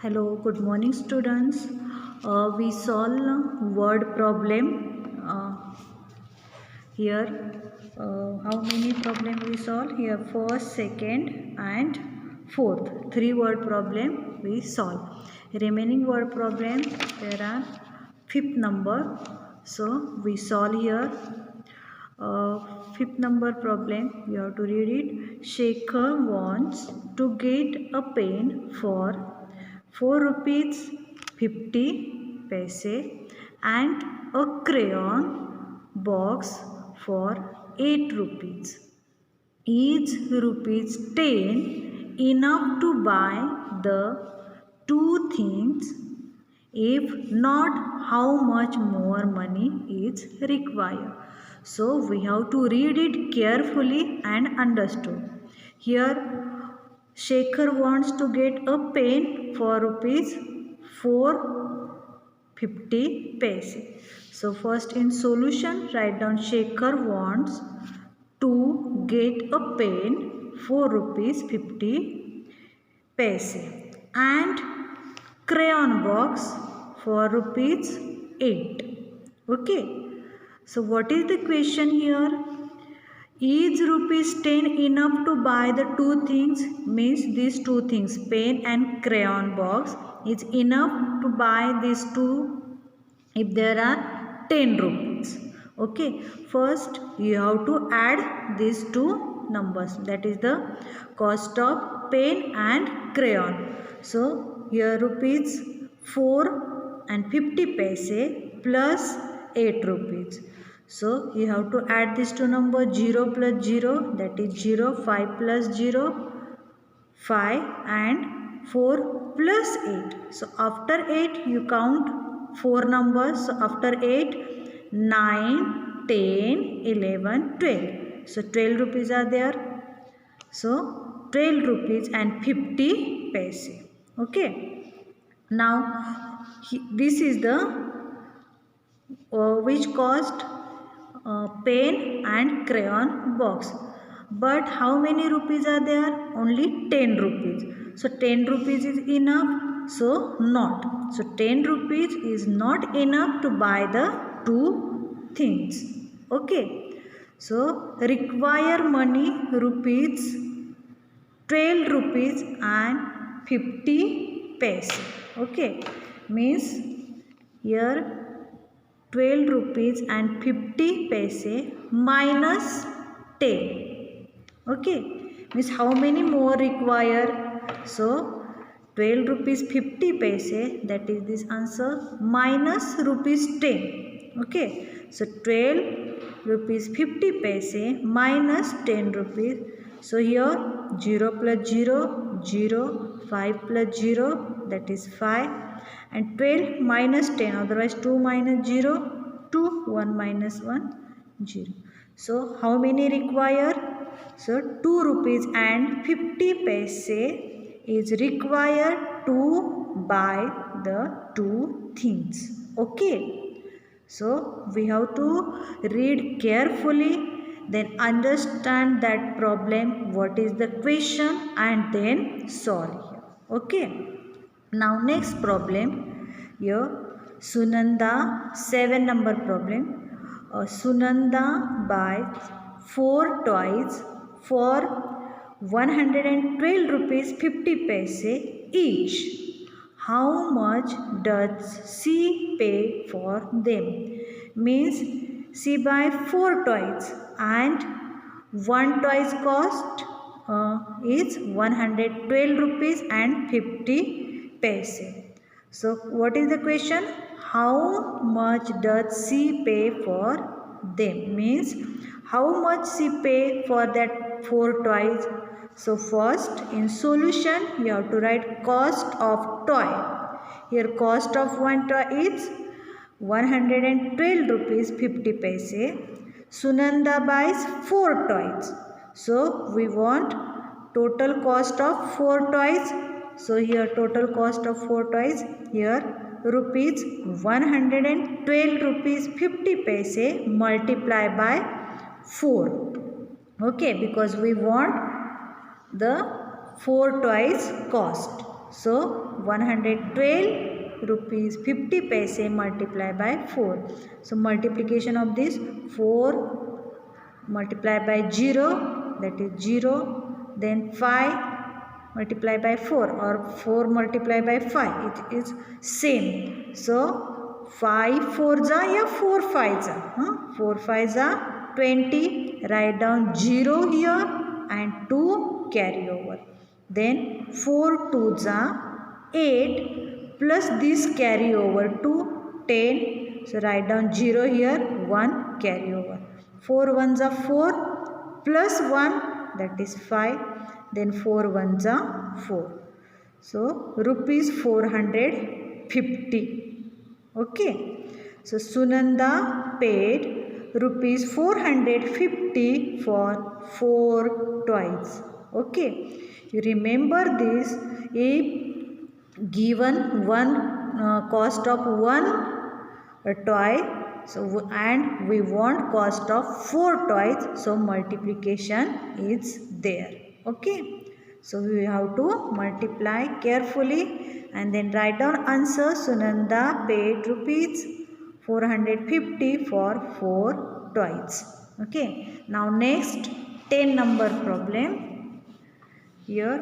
Hello, good morning, students. We solve word problem here. How many problem we solve here? First, second, and fourth. Three word problem we solve. Remaining word problem there are fifth number. So we solve here. Fifth number problem, you have to read it. Shekhar wants to get a pen for 4 rupees 50 paise and a crayon box for 8 rupees. Is rupees 10 enough to buy the two things? If not, how much more money is required? So we have to read it carefully and understood. Here Shekhar wants to get a pen for rupees 450 paise. So first in solution write down Shekhar wants to get a pen for rupees 50 paise and crayon box for rupees 8. Okay. So what is the question here? Is rupees 10 enough to buy the two things? Means these two things, pen and crayon box, is enough to buy these two if there are 10 rupees. Okay. First you have to add these two numbers, that is the cost of pen and crayon. So here rupees 4 and 50 paise plus 8 rupees. So you have to add these two numbers, 0 plus 0, that is 0, 5 plus 0, 5 and 4 plus 8. So after 8 you count 4 numbers. So after 8, 9, 10, 11, 12. So 12 rupees are there. So 12 rupees and 50 paise. Okay. Now this is the which cost pen and crayon box. But how many rupees are there? Only 10 rupees. So 10 rupees is enough? So not. So 10 rupees is not enough to buy the two things. Okay. So require money rupees 12 rupees and 50 paise. Okay. Means here 12 rupees and 50 paise minus 10. Okay. Means how many more require? So 12 rupees 50 paise, that is this answer, minus rupees 10. Okay. So 12 rupees 50 paise minus 10 rupees. So here 0 plus 0, 0, 5 plus 0, that is 5, and 12 minus 10, otherwise 2 minus 0, 2, 1 minus 1, 0. So how many require? So 2 rupees and 50 paise is required to buy the two things. Okay. So we have to read carefully, then understand that problem, what is the question, and then solve here. Okay. Now next problem here, Sunanda 7 number problem. Sunanda buys 4 toys for 112 rupees 50 paise each. How much does she pay for them? Means she buy 4 toys and one toys cost is 112 rupees and 50 paise. So what is the question? How much does she pay for them? Means how much she pay for that 4 toys. So first in solution you have to write cost of toy. Here cost of one toy is 112 rupees 50 paise. Sunanda buys 4 toys. So we want total cost of 4 toys. So here total cost of 4 toys, here rupees 112 rupees 50 paise multiply by 4. Okay, because we want the 4 toys cost. So 112 rupees 50 paise multiplied by 4. So multiplication of this, 4 multiplied by 0, that is 0. Then 5 multiplied by 4 or 4 multiplied by 5, it is same. So 5 4 ja या 4 5 ja, 4 5 ja 20, write down 0 here and 2 carry over. Then 4 2 ja 8 plus this carry over to 10. So write down 0 here, 1 carry over. 4 1 ja 4 plus 1, that is 5. Then 4 1 ja 4. So rupees 450. Okay. So Sunanda paid rupees 450 for 4 toys. Okay. You remember this, if given one cost of one toy, so and we want cost of 4 toys, so multiplication is there. Okay, so we have to multiply carefully and then write down answer. Sunanda paid rupees 450 for 4 toys. Okay, now next 10 number problem. Here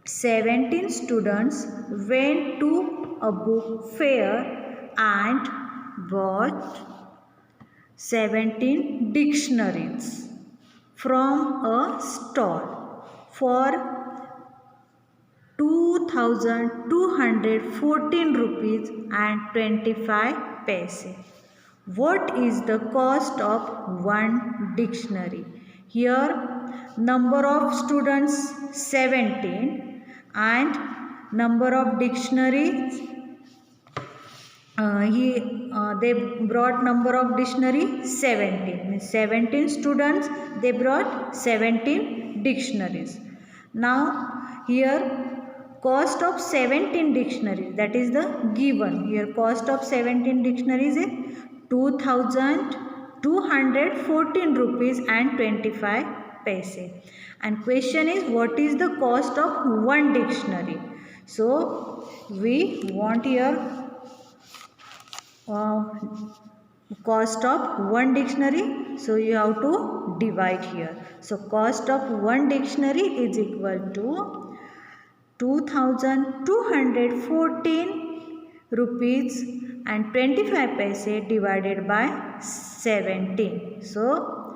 17 students went to a book fair and bought 17 dictionaries from a stall for 2214 rupees and 25 paise. What is the cost of one dictionary? Here number of students 17 and number of dictionaries, they brought number of dictionary 17. Means 17 students, they brought 17 dictionaries. Now here cost of 17 dictionaries, that is the given. Here cost of 17 dictionaries is 2214 rupees and 25 paise. And question is, what is the cost of one dictionary? So we want here cost of one dictionary, so you have to divide here. So cost of one dictionary is equal to 2214 rupees and 25 paise divided by 17. So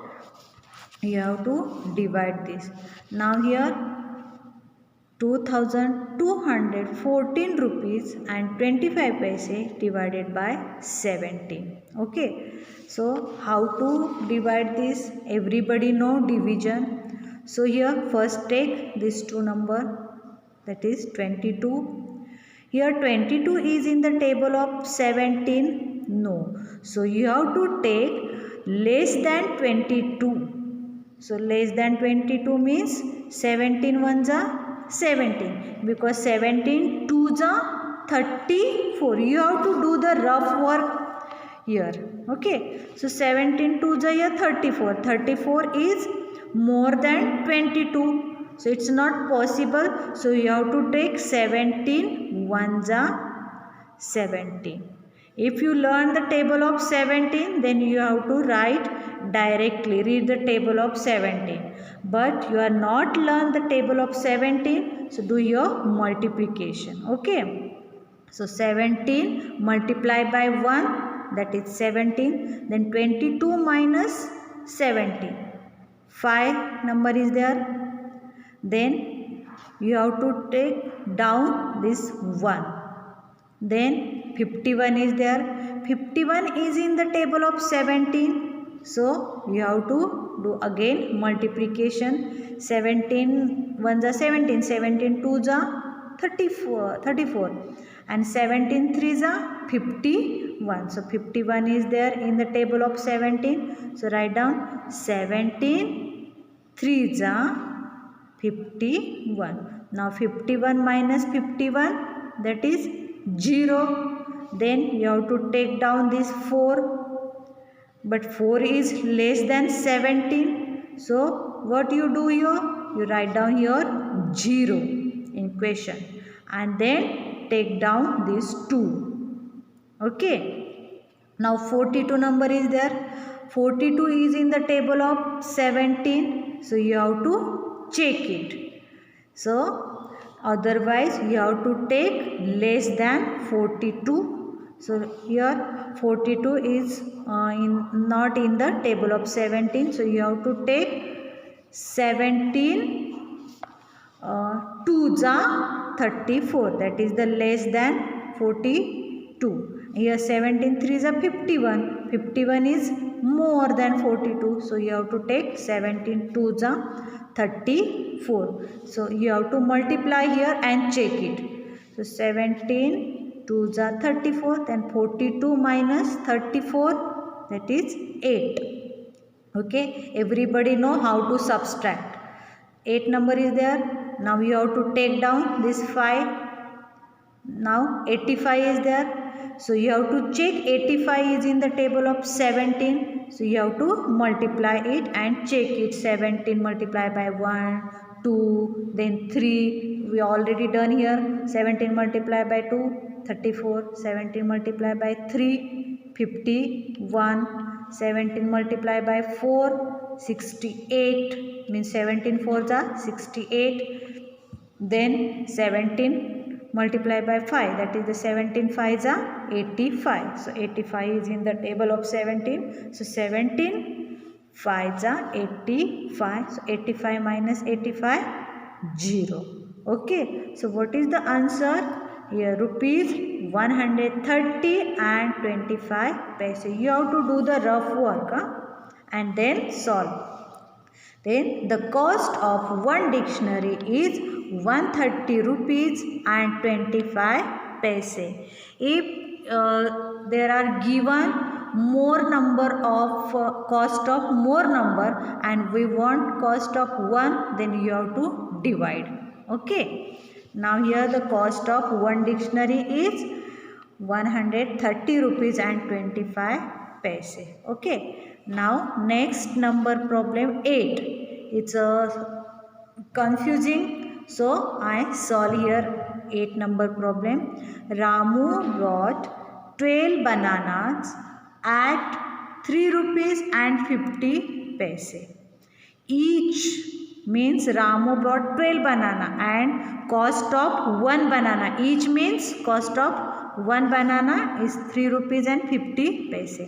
you have to divide this. Now here 2214 rupees and 25 paise divided by 17. Okay, so how to divide this? Everybody know division. So here first take these two number, that is 22. Here 22 is in the table of 17. No, so you have to take less than 22. So less than 22 means 17 ones are 17, because 17 2s are 34. You have to do the rough work here. Okay, so 17 2s are 34. 34 is more than 22, so it's not possible. So you have to take 17 ones are 17. If you learn the table of 17, then you have to write directly, read the table of 17. But you are not learned the table of 17, so do your multiplication. Okay, so 17 multiplied by 1, that is 17. Then 22 minus 17, 5 number is there. Then you have to take down this 1. Then 51 is there. 51 is in the table of 17. So you have to do again multiplication. 17 ones are 17. 17 twos are 34. And 17 threes are 51. So 51 is there in the table of 17. So write down 17 threes are 51. Now 51 minus 51, that is 0. Then you have to take down this 4. But 4 is less than 17. So what you do here? You write down here 0 in question. and then take down these 2. Okay, now 42 number is there. 42 is in the table of 17, so you have to check it. So otherwise you have to take less than 42. So here 42 is not in the table of 17, so you have to take 17 2s are 34, that is the less than 42. Here 17 3s are 51. 51 is more than 42, so you have to take 17 2s are 34. So you have to multiply here and check it. So 17 2s are 34, then 42 minus 34, that is 8. Okay, everybody know how to subtract. 8 number is there. Now you have to take down this 5. Now 85 is there. So you have to check 85 is in the table of 17. So you have to multiply it and check it. 17 multiplied by 1, 2, then 3. We already done here. 17 multiplied by 2, 34. 17 multiplied by 3, 51. 17 multiplied by 4, 68. Means 17 4s are 68. Then 17 multiplied by 5, that is the 17 5s are 85. So 85 is in the table of 17. So 17 5s are 85. So 85 minus 85, 0. Okay, so what is the answer? Here rupees 130 and 25 paise. You have to do the rough work and then solve. Then the cost of one dictionary is 130 rupees and 25 paise. If there are given more number of cost of more number and we want cost of 1, then you have to divide. Okay, now here the cost of one dictionary is 130 rupees and 25 paise. Okay, now next number problem 8. It's a confusing, so I solve here 8 number problem. Ramu bought 12 bananas at 3 rupees and 50 paise. Each means Ramu bought 12 banana and cost of 1 banana. Each means cost of 1 banana is 3 rupees and 50 paise.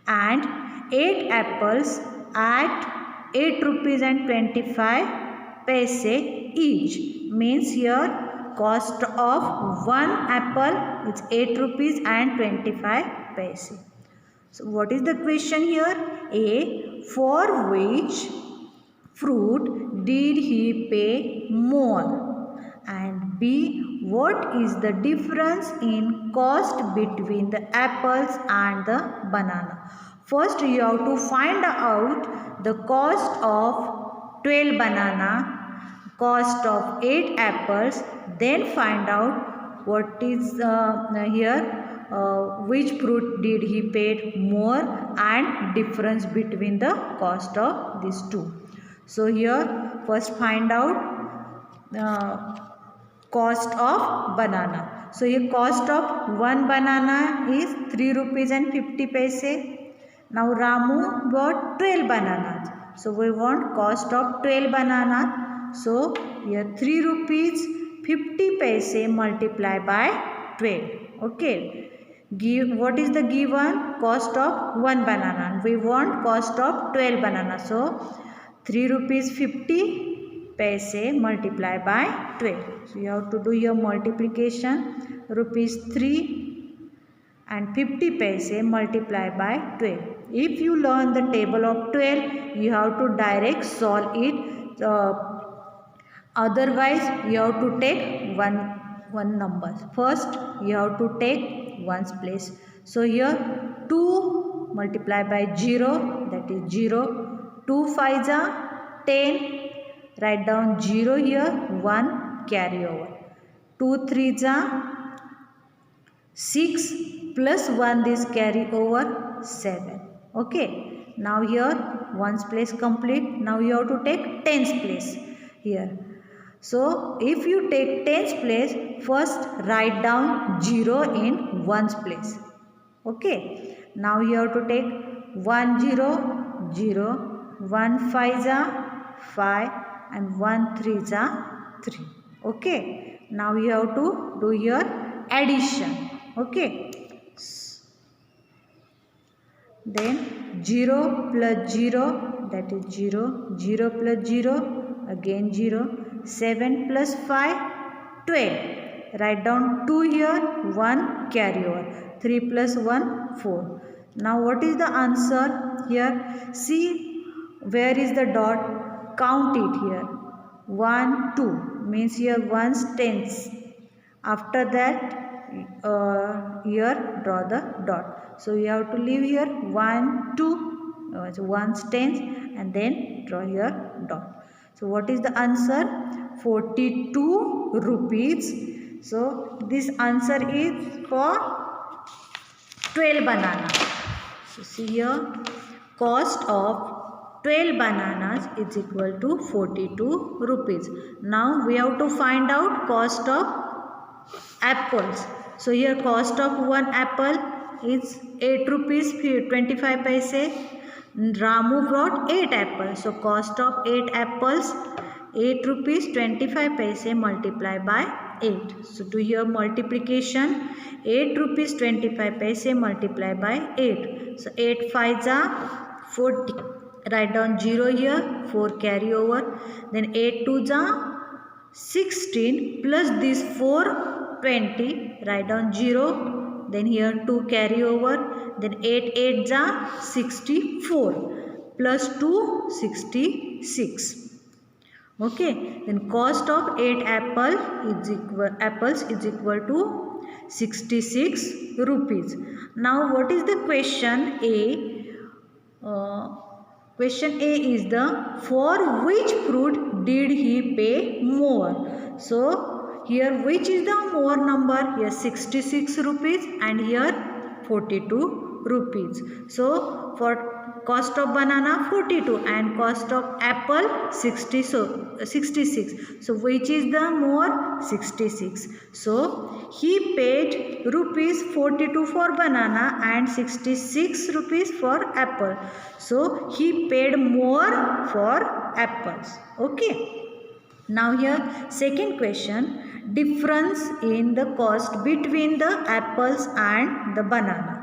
And 8 apples at 8 rupees and 25 paise each. Means here cost of 1 apple is 8 rupees and 25 paise. So what is the question here? A. For which fruit did he pay more? And B. What is the difference in cost between the apples and the banana? First you have to find out the cost of 12 banana, cost of 8 apples, then find out what is here which fruit did he paid more and difference between the cost of these two. So here first find out cost of banana. So here cost of 1 banana is 3 rupees and 50 paise. Now Ramu bought 12 bananas. So we want cost of 12 bananas. So here 3 rupees 50 paise multiplied by 12. Okay. What is the given cost of 1 banana? We want cost of 12 bananas. So 3 rupees 50 paise multiplied by 12. So you have to do your multiplication. Rupees 3 and 50 paise multiplied by 12. If you learn the table of 12, you have to direct solve it. Otherwise, you have to take one number. First, you have to take ones place. So here 2 multiplied by 0, that is 0. 2 5s are 10. Write down 0 here. 1 carry over. 2 3s are 6 plus 1 this carry over 7. Okay. Now here ones place complete. Now you have to take tens place here. So if you take tens place, first write down 0 in ones place. Okay. Now you have to take 1 0 0, 1 5 5 and 1 3 3. Okay. Now you have to do your addition. Okay. Then 0 plus 0, that is 0, 0 plus 0, again 0, 7 plus 5, 12. Write down 2 here, 1 carry over, 3 plus 1, 4. Now what is the answer here? See where is the dot? Count it here. 1, 2 means here 1's tens. After that here draw the dot. So you have to leave here 1, 2, 1's tens and then draw your dot. So what is the answer? 42 rupees. So this answer is for 12 banana. So see here, cost of 12 bananas is equal to 42 rupees. Now we have to find out cost of apples. So here cost of one apple is 8 rupees 25 paise. Ramu brought 8 apples. So cost of 8 apples 8 rupees 25 paise multiplied by 8. So do your multiplication. 8 rupees 25 paise multiplied by 8. So 8 5s are 40. Write down 0 here. 4 carry over. Then 8 2s are 16 plus this 4 20. Write down 0. Then here 2 carry over. Then 8 8s are 64 plus 2 66. Okay, then cost of 8 apples is equal to 66 rupees. Now what is the question A? Question A is the for which fruit did he pay more? So here which is the more number? Here 66 rupees and here 42 rupees. So for cost of banana 42 and cost of apple 66. So which is the more? 66. So he paid rupees 42 for banana and 66 rupees for apple. So he paid more for apples. Okay. Now here second question, difference in the cost between the apples and the banana.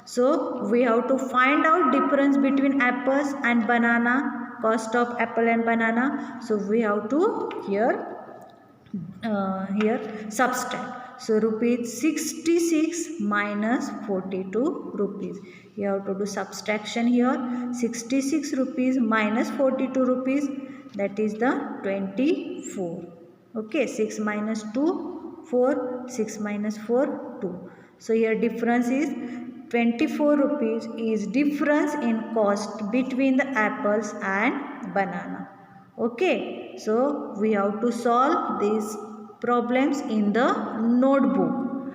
So we have to find out difference between apples and banana, cost of apple and banana. So we have to here subtract. So rupees 66 minus 42 rupees. You have to do subtraction here. 66 rupees minus 42 rupees, that is the 24. Okay, 6 minus 2, 4, 6 minus 4, 2. So here difference is 24 rupees is difference in cost between the apples and banana. Okay, so we have to solve these problems in the notebook.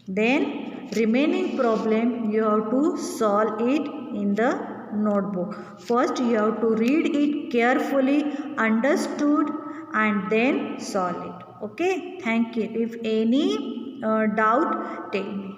Then remaining problem you have to solve it in the notebook. First you have to read it carefully, understood, and then solve it. Okay, thank you. If any doubt, tell me.